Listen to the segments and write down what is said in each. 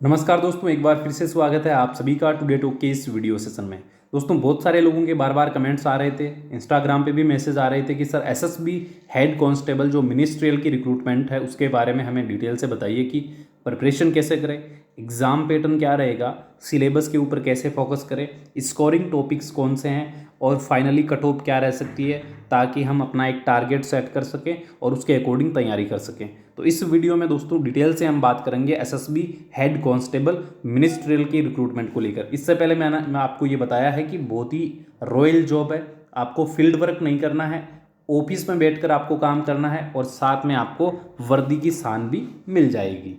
नमस्कार दोस्तों, एक बार फिर से स्वागत है आप सभी का टुडे टॉक के इस वीडियो सेशन में। दोस्तों, बहुत सारे लोगों के बार बार कमेंट्स आ रहे थे, इंस्टाग्राम पे भी मैसेज आ रहे थे कि सर एसएसबी हेड कांस्टेबल जो मिनिस्ट्रियल की रिक्रूटमेंट है उसके बारे में हमें डिटेल से बताइए कि प्रिपरेशन कैसे करें, एग्ज़ाम पैटर्न क्या रहेगा, सिलेबस के ऊपर कैसे फोकस करें, स्कोरिंग टॉपिक्स कौन से हैं और फाइनली कट ऑफ क्या रह सकती है, ताकि हम अपना एक टारगेट सेट कर सकें और उसके अकॉर्डिंग तैयारी कर सकें। तो इस वीडियो में दोस्तों डिटेल से हम बात करेंगे एसएसबी हेड कांस्टेबल मिनिस्ट्रियल की रिक्रूटमेंट को लेकर। इससे पहले मैं आपको ये बताया है कि बहुत ही रॉयल जॉब है, आपको फील्ड वर्क नहीं करना है, ऑफिस में बैठकर आपको काम करना है और साथ में आपको वर्दी की शान भी मिल जाएगी।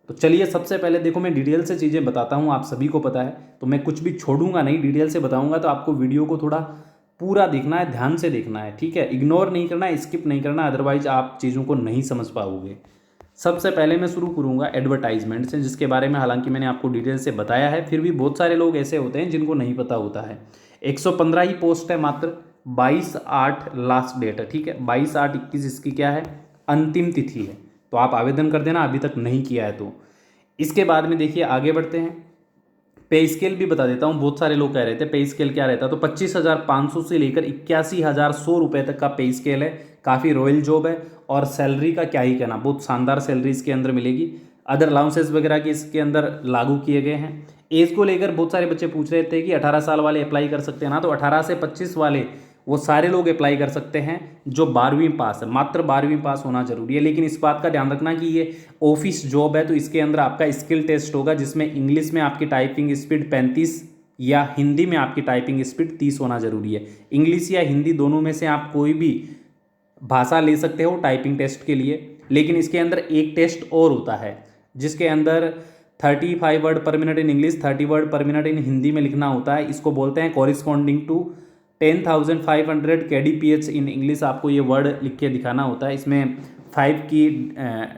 तो चलिए सबसे पहले देखो, मैं डिटेल से चीज़ें बताता हूँ, आप सभी को पता है तो मैं कुछ भी छोड़ूंगा नहीं, डिटेल से बताऊंगा। तो आपको वीडियो को थोड़ा पूरा देखना है, ध्यान से देखना है, ठीक है, इग्नोर नहीं करना है, स्किप नहीं करना, अदरवाइज आप चीज़ों को नहीं समझ पाओगे। सबसे पहले मैं शुरू करूँगा एडवर्टाइजमेंट से, जिसके बारे में हालांकि मैंने आपको डिटेल से बताया है, फिर भी बहुत सारे लोग ऐसे होते हैं जिनको नहीं पता होता है। 115 ही पोस्ट है मात्र, 22/8 लास्ट डेट है, ठीक है, 22/8/21 इसकी क्या है, अंतिम तिथि है। तो आप आवेदन कर देना अभी तक नहीं किया है तो। इसके बाद में देखिए आगे बढ़ते हैं, पे स्केल भी बता देता हूँ। बहुत सारे लोग कह रहे थे पे स्केल क्या रहता है, तो 25,500 से लेकर 81,100 रुपये तक का पे स्केल है। काफ़ी रॉयल जॉब है और सैलरी का क्या ही कहना, बहुत शानदार सैलरी इसके अंदर मिलेगी। अदर अलाउंसेस वगैरह के इसके अंदर लागू किए गए हैं। एज को लेकर बहुत सारे बच्चे पूछ रहे थे कि 18 साल वाले अप्लाई कर सकते हैं ना, तो 18 से 25 वाले वो सारे लोग अप्लाई कर सकते हैं जो 12वीं पास है, मात्र 12वीं पास होना जरूरी है। लेकिन इस बात का ध्यान रखना कि ये ऑफिस जॉब है, तो इसके अंदर आपका स्किल टेस्ट होगा, जिसमें इंग्लिश में आपकी टाइपिंग स्पीड 35 या हिंदी में आपकी टाइपिंग स्पीड 30 होना जरूरी है। इंग्लिश या हिंदी दोनों में से आप कोई भी भाषा ले सकते हो टाइपिंग टेस्ट के लिए। लेकिन इसके अंदर एक टेस्ट और होता है जिसके अंदर 35 word per minute in English, 30 word per minute in Hindi में लिखना होता है। इसको बोलते हैं corresponding to 10,500 kdph in English. आपको ये वर्ड लिख के दिखाना होता है। इसमें 5 की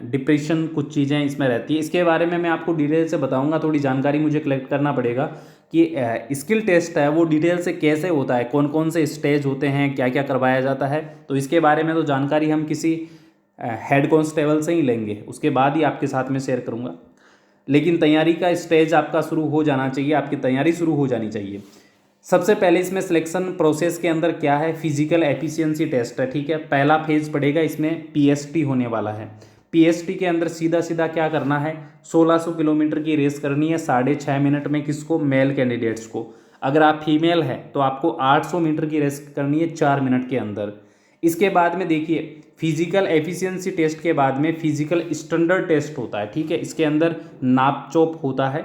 डिप्रेशन कुछ चीज़ें इसमें रहती है। इसके बारे में मैं आपको डिटेल से बताऊंगा, थोड़ी जानकारी मुझे कलेक्ट करना पड़ेगा कि स्किल टेस्ट है वो डिटेल से कैसे होता है, कौन कौन से स्टेज होते हैं, क्या क्या करवाया जाता है। तो इसके बारे में तो जानकारी हम किसी हेड कांस्टेबल से ही लेंगे, उसके बाद ही आपके साथ में शेयर करूँगा। लेकिन तैयारी का स्टेज आपका शुरू हो जाना चाहिए, आपकी तैयारी शुरू हो जानी चाहिए। सबसे पहले इसमें सिलेक्शन प्रोसेस के अंदर क्या है, फिजिकल एफिशिएंसी टेस्ट है, ठीक है। पहला फेज पड़ेगा, इसमें पीएसटी होने वाला है। पीएसटी के अंदर सीधा सीधा क्या करना है, 1600 किलोमीटर की रेस करनी है 6.5 मिनट में। किसको, मेल कैंडिडेट्स को। अगर आप फीमेल है तो आपको 800 मीटर की रेस करनी है 4 मिनट के अंदर। इसके बाद में देखिए फिजिकल एफिशिएंसी टेस्ट के बाद में फिजिकल स्टैंडर्ड टेस्ट होता है, ठीक है। इसके अंदर नाप चोप होता है।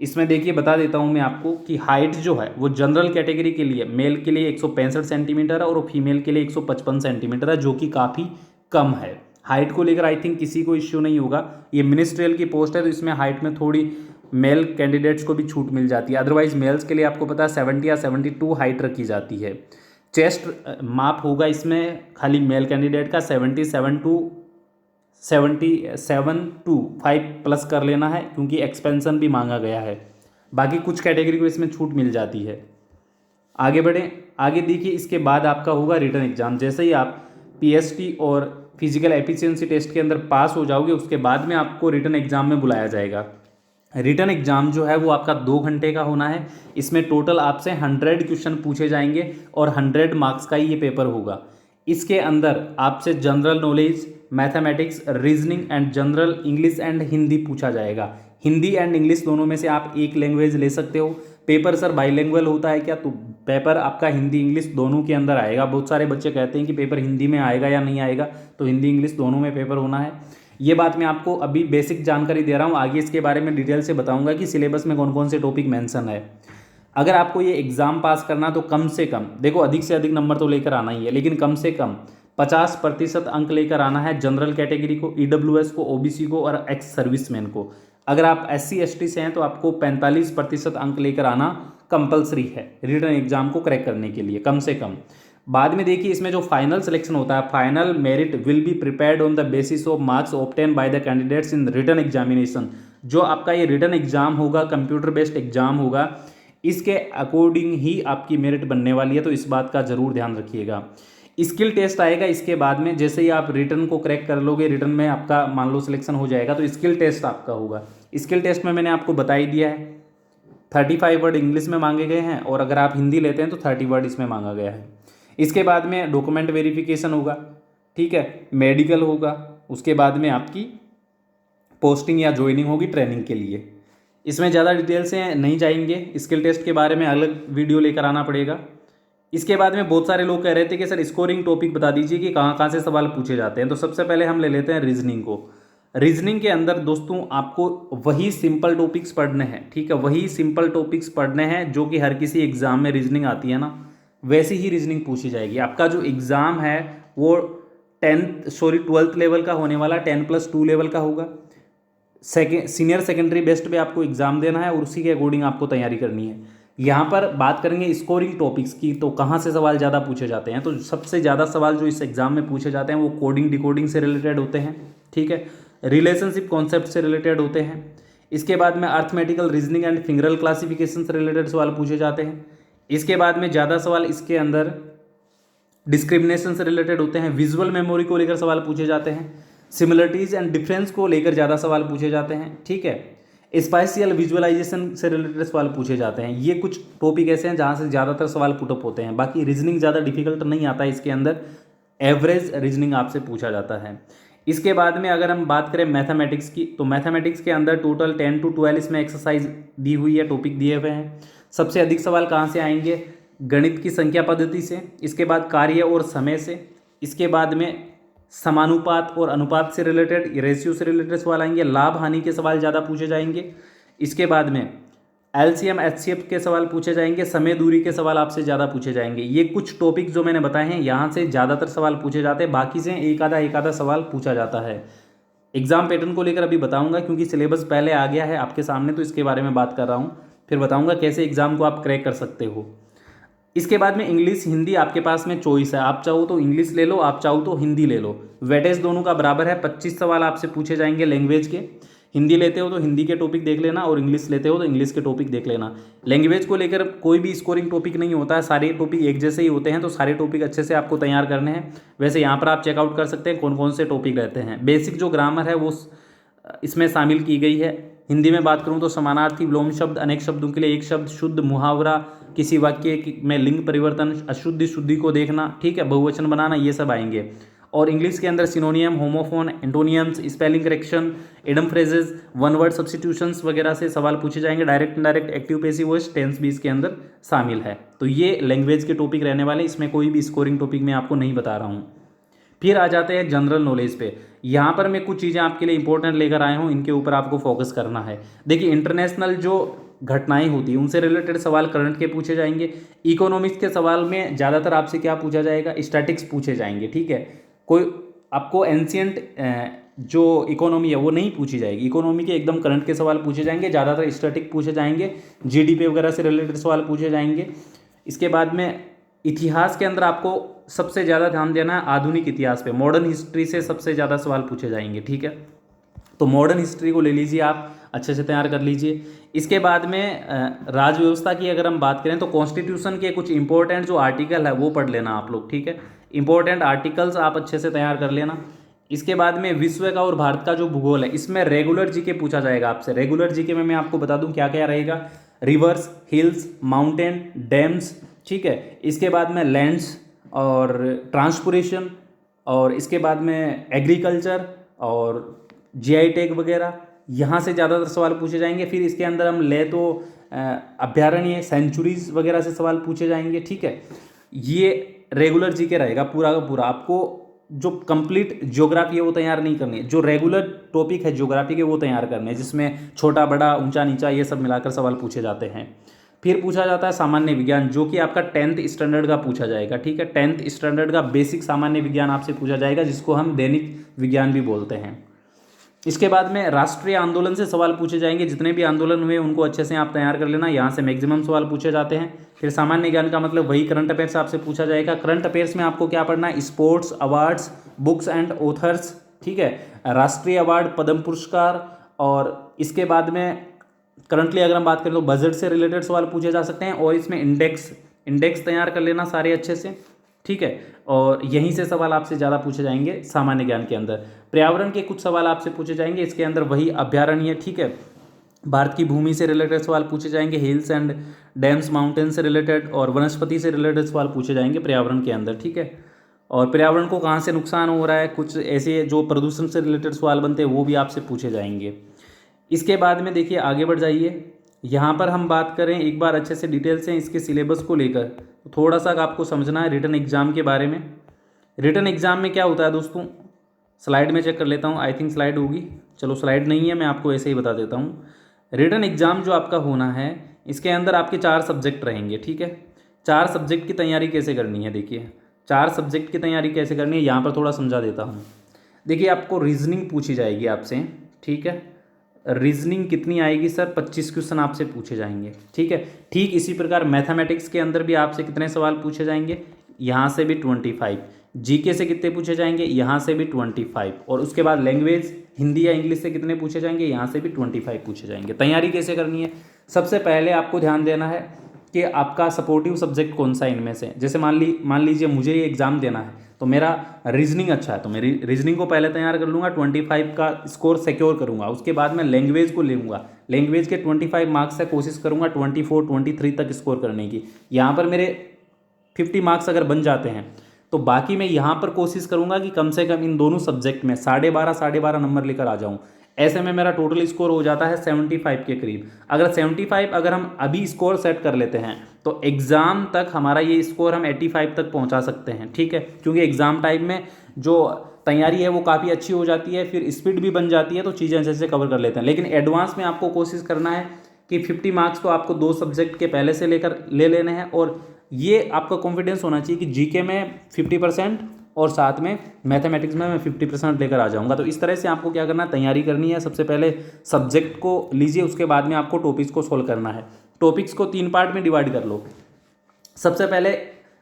इसमें देखिए बता देता हूँ मैं आपको कि हाइट जो है वो जनरल कैटेगरी के लिए मेल के लिए 165 सेंटीमीटर है और फीमेल के लिए 155 सेंटीमीटर है, जो कि काफ़ी कम है। हाइट को लेकर आई थिंक किसी को इश्यू नहीं होगा। ये मिनिस्ट्रियल की पोस्ट है तो इसमें हाइट में थोड़ी मेल कैंडिडेट्स को भी छूट मिल जाती है। अदरवाइज मेल्स के लिए आपको पता है 70 या 72 हाइट रखी जाती है। चेस्ट माप होगा इसमें खाली मेल कैंडिडेट का 77 टू 5 प्लस कर लेना है, क्योंकि एक्सपेंशन भी मांगा गया है। बाकी कुछ कैटेगरी को इसमें छूट मिल जाती है। आगे बढ़ें, आगे देखिए इसके बाद आपका होगा रिटन एग्जाम। जैसे ही आप पीएसटी और फिजिकल एफिशिएंसी टेस्ट के अंदर पास हो जाओगे, उसके बाद में आपको रिटन एग्जाम में बुलाया जाएगा। रिटन एग्जाम जो है वो आपका 2 घंटे का होना है। इसमें टोटल आपसे 100 क्वेश्चन पूछे जाएंगे और 100 मार्क्स का ही ये पेपर होगा। इसके अंदर आपसे general knowledge, mathematics, reasoning and general English and Hindi पूछा जाएगा। हिंदी एंड इंग्लिश दोनों में से आप एक लैंग्वेज ले सकते हो। पेपर सर बाईलैंग्वेज होता है क्या, तो पेपर आपका हिंदी इंग्लिश दोनों के अंदर आएगा। बहुत सारे बच्चे कहते हैं कि पेपर हिंदी में आएगा या नहीं आएगा, तो हिंदी इंग्लिश दोनों में पेपर होना है। ये बात मैं आपको अभी बेसिक जानकारी दे रहा हूँ, आगे इसके बारे में डिटेल से बताऊंगा कि सिलेबस में कौन कौन से टॉपिक मेंशन है। अगर आपको ये एग्ज़ाम पास करना तो कम से कम, देखो अधिक से अधिक नंबर तो लेकर आना ही है, लेकिन कम से कम 50% अंक लेकर आना है जनरल कैटेगरी को, ईडब्ल्यूएस को, ओबीसी को और एक्स सर्विसमैन को। अगर आप एससी एसटी से हैं तो आपको 45% अंक लेकर आना कंपलसरी है रिटन एग्जाम को क्रैक करने के लिए, कम से कम। बाद में देखिए इसमें जो फाइनल सिलेक्शन होता है, final merit will be prepared on the basis of marks obtain by the candidates in written examination. जो आपका ये रिटन एग्जाम होगा, कंप्यूटर बेस्ड एग्जाम होगा, इसके अकॉर्डिंग ही आपकी मेरिट बनने वाली है, तो इस बात का जरूर ध्यान रखिएगा। स्किल टेस्ट आएगा इसके बाद में। जैसे ही आप रिटर्न को क्रैक कर लोगे, रिटर्न में आपका मान लो सिलेक्शन हो जाएगा, तो स्किल टेस्ट आपका होगा। स्किल टेस्ट में मैंने आपको बता ही दिया है 35 वर्ड इंग्लिश में मांगे गए हैं, और अगर आप हिंदी लेते हैं तो 30 वर्ड इसमें मांगा गया है। इसके बाद में डॉक्यूमेंट वेरिफिकेशन होगा, ठीक है, मेडिकल होगा, उसके बाद में आपकी पोस्टिंग या ज्वाइनिंग होगी ट्रेनिंग के लिए। इसमें ज़्यादा डिटेल से नहीं जाएंगे, स्किल टेस्ट के बारे में अलग वीडियो लेकर आना पड़ेगा। इसके बाद में बहुत सारे लोग कह रहे थे कि सर स्कोरिंग टॉपिक बता दीजिए कि कहाँ कहाँ से सवाल पूछे जाते हैं। तो सबसे पहले हम ले लेते हैं रीजनिंग को। रीजनिंग के अंदर दोस्तों आपको वही सिंपल टॉपिक्स पढ़ने हैं, ठीक है, वही सिंपल टॉपिक्स पढ़ने हैं जो कि हर किसी एग्जाम में रीजनिंग आती है ना, वैसी ही रीजनिंग पूछी जाएगी। आपका जो एग्ज़ाम है वो 12th लेवल का होने वाला, 10+2 लेवल का होगा। सीनियर सेकेंडरी बेस्ट पे आपको एग्ज़ाम देना है और उसी के अकॉर्डिंग आपको तैयारी करनी है। यहाँ पर बात करेंगे स्कोरिंग टॉपिक्स की, तो कहाँ से सवाल ज़्यादा पूछे जाते हैं। तो सबसे ज़्यादा सवाल जो इस एग्ज़ाम में पूछे जाते हैं वो कोडिंग डिकोडिंग से रिलेटेड होते हैं, ठीक है, रिलेशनशिप कॉन्सेप्ट से रिलेटेड होते हैं। इसके बाद में अर्थमेटिकल रीजनिंग एंड फिंगरल क्लासिफिकेशन से रिलेटेड सवाल पूछे जाते हैं। इसके बाद में ज़्यादा सवाल इसके अंदर डिस्क्रिमिनेशन से रिलेटेड होते हैं, विजुअल मेमोरी को लेकर सवाल पूछे जाते हैं, सिमिलरिटीज़ एंड डिफरेंस को लेकर ज़्यादा सवाल पूछे जाते हैं, ठीक है, स्पाइशियल विजुअलाइजेशन से रिलेटेड सवाल पूछे जाते हैं। ये कुछ टॉपिक ऐसे हैं जहाँ से ज़्यादातर सवाल पुटअप होते हैं। बाकी रीजनिंग ज़्यादा डिफिकल्ट नहीं आता है, इसके अंदर एवरेज रीजनिंग आपसे पूछा जाता है। इसके बाद में अगर हम बात करें मैथमेटिक्स की, तो मैथमेटिक्स के अंदर टोटल 10 to 12 इसमें एक्सरसाइज दी हुई है, टॉपिक दिए हुए हैं। सबसे अधिक सवाल कहाँ से आएंगे? गणित की संख्या पद्धति से, इसके बाद कार्य और समय से, इसके बाद में समानुपात और अनुपात से रिलेटेड, रेशियो से रिलेटेड सवाल आएंगे। लाभ हानि के सवाल ज़्यादा पूछे जाएंगे। इसके बाद में एलसीएम एचसीएफ के सवाल पूछे जाएंगे। समय दूरी के सवाल आपसे ज़्यादा पूछे जाएंगे। ये कुछ टॉपिक जो मैंने बताए हैं यहाँ से ज़्यादातर सवाल पूछे जाते हैं, बाकी से एक आधा सवाल पूछा जाता है। एग्जाम पैटर्न को लेकर अभी बताऊंगा क्योंकि सिलेबस पहले आ गया है आपके सामने, तो इसके बारे में बात कर रहा हूँ। फिर बताऊंगा कैसे एग्जाम को आप क्रैक कर सकते हो। इसके बाद में इंग्लिश हिंदी आपके पास में चॉइस है, आप चाहो तो इंग्लिश ले लो, आप चाहो तो हिंदी ले लो। वेटेज दोनों का बराबर है, 25 सवाल आपसे पूछे जाएंगे लैंग्वेज के। हिंदी लेते हो तो हिंदी के टॉपिक देख लेना और इंग्लिश लेते हो तो इंग्लिश के टॉपिक देख लेना। लैंग्वेज को लेकर कोई भी स्कोरिंग टॉपिक नहीं होता है, सारे टॉपिक एक जैसे ही होते हैं, तो सारे टॉपिक अच्छे से आपको तैयार करने हैं। वैसे यहाँ पर आप चेकआउट कर सकते हैं कौन कौन से टॉपिक रहते हैं। बेसिक जो ग्रामर है वो इसमें शामिल की गई है। हिंदी में बात करूँ तो समानार्थी, विलोम शब्द, अनेक शब्दों के लिए एक शब्द, शुद्ध, मुहावरा, किसी वाक्य में लिंग परिवर्तन, अशुद्धि शुद्धि को देखना, ठीक है, बहुवचन बनाना, ये सब आएंगे। और इंग्लिश के अंदर synonym, homophone, antonyms, spelling correction, idiom phrases, one word substitutions वगैरह से सवाल पूछे जाएंगे। Direct indirect, active passive voice, tense भी इसके अंदर शामिल है। तो ये लैंग्वेज के टॉपिक रहने वाले, इसमें कोई भी स्कोरिंग टॉपिक मैं आपको नहीं बता रहा हूँ। फिर आ जाते हैं जनरल नॉलेज पे। यहाँ पर मैं कुछ चीज़ें आपके लिए इंपॉर्टेंट लेकर आया हूँ, इनके ऊपर आपको फोकस करना है। देखिए, इंटरनेशनल जो घटनाएं होती हैं उनसे रिलेटेड सवाल करंट के पूछे जाएंगे। इकोनॉमिक्स के सवाल में ज़्यादातर आपसे क्या पूछा जाएगा? स्टैटिक्स पूछे जाएंगे, ठीक है। कोई आपको एंशियंट जो इकोनॉमी है वो नहीं पूछी जाएगी। इकोनॉमी के एकदम करंट के सवाल पूछे जाएंगे, ज़्यादातर स्टैटिक पूछे जाएंगे। जीडीपी वगैरह से रिलेटेड सवाल पूछे जाएंगे। इसके बाद में इतिहास के अंदर आपको सबसे ज़्यादा ध्यान देना है आधुनिक इतिहास पे। मॉडर्न हिस्ट्री से सबसे ज़्यादा सवाल पूछे जाएंगे, ठीक है। तो मॉडर्न हिस्ट्री को ले लीजिए, आप अच्छे से तैयार कर लीजिए। इसके बाद में राज व्यवस्था की अगर हम बात करें तो कॉन्स्टिट्यूशन के कुछ इंपॉर्टेंट जो आर्टिकल है वो पढ़ लेना आप लोग, ठीक है। इंपॉर्टेंट आर्टिकल्स आप अच्छे से तैयार कर लेना। इसके बाद में विश्व का और भारत का जो भूगोल है इसमें रेगुलर जीके पूछा जाएगा आपसे। रेगुलर जीके में मैं आपको बता दूं क्या क्या रहेगा। रिवर्स, हिल्स, माउंटेन, डैम्स, ठीक है। इसके बाद में लैंड्स और ट्रांसपोर्टेशन, और इसके बाद में एग्रीकल्चर और जीआई टैग वगैरह, यहाँ से ज़्यादातर सवाल पूछे जाएंगे। फिर इसके अंदर हम ले तो अभ्यारण्य, सेंचुरीज वगैरह से सवाल पूछे जाएंगे, ठीक है। ये रेगुलर जीके रहेगा पूरा का पूरा। आपको जो कंप्लीट ज्योग्राफी है वो तैयार नहीं करनी है, जो रेगुलर टॉपिक है ज्योग्राफी के वो तैयार करने हैं, जिसमें छोटा बड़ा ऊंचा नीचा ये सब मिलाकर सवाल पूछे जाते हैं। फिर पूछा जाता है सामान्य विज्ञान, जो कि आपका 10th स्टैंडर्ड का पूछा जाएगा, ठीक है। 10th स्टैंडर्ड का बेसिक सामान्य विज्ञान आपसे पूछा जाएगा, जिसको हम दैनिक विज्ञान भी बोलते हैं। इसके बाद में राष्ट्रीय आंदोलन से सवाल पूछे जाएंगे। जितने भी आंदोलन हुए उनको अच्छे से आप तैयार कर लेना, यहाँ से मैक्सिमम सवाल पूछे जाते हैं। फिर सामान्य ज्ञान का मतलब वही करंट अफेयर्स आपसे पूछा जाएगा। करंट अफेयर्स में आपको क्या पढ़ना है? Sports, awards, books and authors, ठीक है, राष्ट्रीय अवार्ड, पद्म पुरस्कार, और इसके बाद में करंटली अगर हम बात करें तो बजट से रिलेटेड सवाल पूछे जा सकते हैं। और इसमें इंडेक्स तैयार कर लेना सारे अच्छे से, ठीक है। और यहीं से सवाल आपसे ज़्यादा पूछे जाएंगे सामान्य ज्ञान के अंदर। पर्यावरण के कुछ सवाल आपसे पूछे जाएंगे, इसके अंदर वही अभ्यारण्य, ठीक है, भारत की भूमि से रिलेटेड सवाल पूछे जाएंगे, हिल्स एंड डैम्स माउंटेन से रिलेटेड और वनस्पति से रिलेटेड सवाल पूछे जाएंगे पर्यावरण के अंदर, ठीक है। और पर्यावरण को कहाँ से नुकसान हो रहा है, कुछ ऐसे जो प्रदूषण से रिलेटेड सवाल बनते हैं वो भी आपसे पूछे जाएंगे। इसके बाद में देखिए आगे बढ़ जाइए, यहाँ पर हम बात करें एक बार अच्छे से डिटेल से इसके सिलेबस को लेकर, तो थोड़ा सा आपको समझना है रिटन एग्जाम के बारे में। रिटन एग्जाम में क्या होता है दोस्तों, स्लाइड में चेक कर लेता हूँ, आई थिंक स्लाइड होगी, चलो स्लाइड नहीं है, मैं आपको ऐसे ही बता देता हूँ। रिटन एग्जाम जो आपका होना है, इसके अंदर आपके 4 सब्जेक्ट रहेंगे, ठीक है। 4 सब्जेक्ट की तैयारी कैसे करनी है, देखिए 4 सब्जेक्ट की तैयारी कैसे करनी है यहाँ पर थोड़ा समझा देता हूँ। देखिए आपको रीजनिंग पूछी जाएगी आपसे, ठीक है। रीजनिंग कितनी आएगी सर, 25 क्वेश्चन आपसे पूछे जाएंगे, ठीक है। ठीक इसी प्रकार मैथमेटिक्स के अंदर भी आपसे कितने सवाल पूछे जाएंगे, यहाँ से भी 25। जीके से कितने पूछे जाएंगे, यहाँ से भी 25। और उसके बाद लैंग्वेज हिंदी या इंग्लिश से कितने पूछे जाएंगे, यहाँ से भी 25 पूछे जाएंगे। तैयारी कैसे करनी है, सबसे पहले आपको ध्यान देना है कि आपका सपोर्टिव सब्जेक्ट कौन सा इनमें से। जैसे मान लीजिए मुझे ये एग्ज़ाम देना है तो मेरा रीजनिंग अच्छा है, तो मेरी रीजनिंग को पहले तैयार कर लूँगा, 25 का स्कोर सिक्योर करूँगा। उसके बाद मैं लैंग्वेज को लूँगा, लैंग्वेज के 25 मार्क्स से कोशिश करूँगा 24 23 तक स्कोर करने की। यहाँ पर मेरे 50 मार्क्स अगर बन जाते हैं तो बाकी मैं यहाँ पर कोशिश करूँगा कि कम से कम इन दोनों सब्जेक्ट में 12.5 नंबर लेकर आ जाऊँ। ऐसे में मेरा टोटल स्कोर हो जाता है 75 के करीब। अगर 75 अगर हम अभी स्कोर सेट कर लेते हैं तो एग्ज़ाम तक हमारा ये स्कोर हम 85 तक पहुंचा सकते हैं, ठीक है। क्योंकि एग्ज़ाम टाइम में जो तैयारी है वो काफ़ी अच्छी हो जाती है, फिर स्पीड भी बन जाती है, तो चीज़ें अच्छे से कवर कर लेते हैं। लेकिन एडवांस में आपको कोशिश करना है कि 50 मार्क्स तो आपको 2 सब्जेक्ट के पहले से ले लेने हैं। और ये आपका कॉन्फिडेंस होना चाहिए कि जीके में 50% और साथ में मैथमेटिक्स में मैं 50% लेकर आ जाऊंगा। तो इस तरह से आपको क्या करना है, तैयारी करनी है। सबसे पहले सब्जेक्ट को लीजिए, उसके बाद में आपको टॉपिक्स को सोल्व करना है। टॉपिक्स को 3 पार्ट में डिवाइड कर लो। सबसे पहले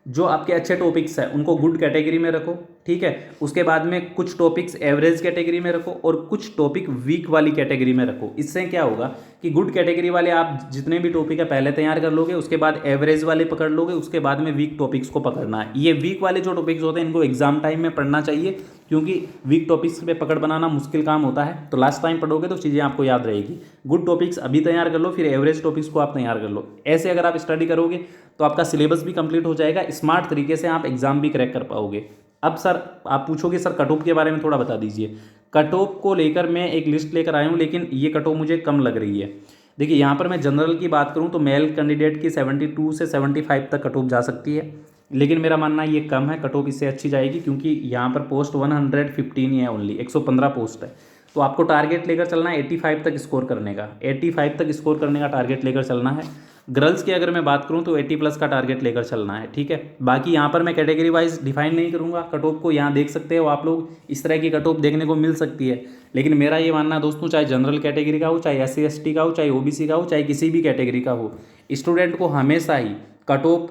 जो आपके अच्छे टॉपिक्स हैं उनको गुड कैटेगरी में रखो, ठीक है। उसके बाद में कुछ टॉपिक्स एवरेज कैटेगरी में रखो और कुछ टॉपिक वीक वाली कैटेगरी में रखो। इससे क्या होगा कि गुड कैटेगरी वाले आप जितने भी टॉपिक है पहले तैयार कर लोगे, उसके बाद एवरेज वाले पकड़ लोगे, उसके बाद में वीक टॉपिक्स को पकड़ना है। ये वीक वाले जो टॉपिक्स होते हैं इनको एग्जाम टाइम में पढ़ना चाहिए, क्योंकि वीक टॉपिक्स पे पकड़ बनाना मुश्किल काम होता है। तो लास्ट टाइम पढ़ोगे तो चीज़ें आपको याद रहेगी। गुड टॉपिक्स अभी तैयार कर लो, फिर एवरेज टॉपिक्स को आप तैयार कर लो। ऐसे अगर आप स्टडी करोगे तो आपका सिलेबस भी कंप्लीट हो जाएगा, स्मार्ट तरीके से आप एग्जाम भी क्रैक कर पाओगे। अब सर आप पूछोगे सर कट ऑफ के बारे में थोड़ा बता दीजिए। कट ऑफ को लेकर मैं एक लिस्ट लेकर आया हूँ, लेकिन ये कट ऑफ मुझे कम लग रही है। देखिए यहाँ पर मैं जनरल की बात करूँ तो मेल कैंडिडेट की 72 से 75 तक कट ऑफ जा सकती है, लेकिन मेरा मानना ये कम है, कट ऑफ इससे अच्छी जाएगी, क्योंकि यहाँ पर पोस्ट 115 ही है, ओनली 115 पोस्ट है। तो आपको टारगेट लेकर चलना है 85 तक स्कोर करने का, 85 तक स्कोर करने का टारगेट लेकर चलना है। गर्ल्स की अगर मैं बात करूं तो 80+ का टारगेट लेकर चलना है, ठीक है। बाकी यहाँ पर मैं कैटेगरी वाइज डिफाइन नहीं करूँगा कट ऑफ को, यहाँ देख सकते हो आप लोग, इस तरह की कट ऑफ देखने को मिल सकती है। लेकिन मेरा ये मानना है दोस्तों, चाहे जनरल कैटेगरी का हो, चाहे SC ST का हो, चाहे OBC का हो, चाहे किसी भी कैटेगरी का हो, स्टूडेंट को हमेशा ही कट ऑफ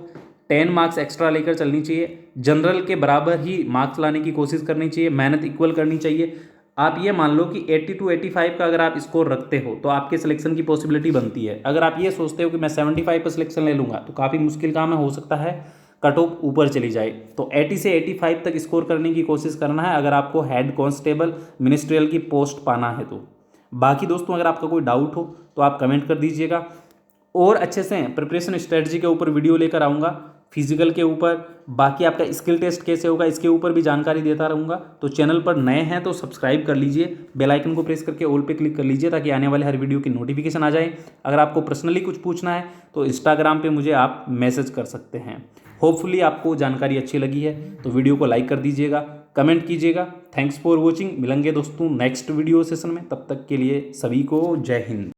10 मार्क्स एक्स्ट्रा लेकर चलनी चाहिए। जनरल के बराबर ही मार्क्स लाने की कोशिश करनी चाहिए, मेहनत इक्वल करनी चाहिए। आप ये मान लो कि 80 to 85 का अगर आप स्कोर रखते हो तो आपके सिलेक्शन की पॉसिबिलिटी बनती है। अगर आप ये सोचते हो कि मैं 75 पर सिलेक्शन ले लूँगा तो काफ़ी मुश्किल काम है, हो सकता है कट ऑफ ऊपर चली जाए। तो 80 से 85 तक स्कोर करने की कोशिश करना है अगर आपको हेड कांस्टेबल मिनिस्ट्रियल की पोस्ट पाना है तो। बाकी दोस्तों अगर आपका कोई डाउट हो तो आप कमेंट कर दीजिएगा, और अच्छे से प्रिपरेशन स्ट्रेटजी के ऊपर वीडियो लेकर आऊँगा, फिजिकल के ऊपर, बाकी आपका स्किल टेस्ट कैसे होगा इसके ऊपर भी जानकारी देता रहूँगा। तो चैनल पर नए हैं तो सब्सक्राइब कर लीजिए, बेल आइकन को प्रेस करके ऑल पे क्लिक कर लीजिए ताकि आने वाले हर वीडियो की नोटिफिकेशन आ जाए। अगर आपको पर्सनली कुछ पूछना है तो इंस्टाग्राम पे मुझे आप मैसेज कर सकते हैं। होपफुली आपको जानकारी अच्छी लगी है तो वीडियो को लाइक कर दीजिएगा, कमेंट कीजिएगा। Thanks for watching. मिलेंगे दोस्तों नेक्स्ट वीडियो सेशन में, तब तक के लिए सभी को जय हिंद।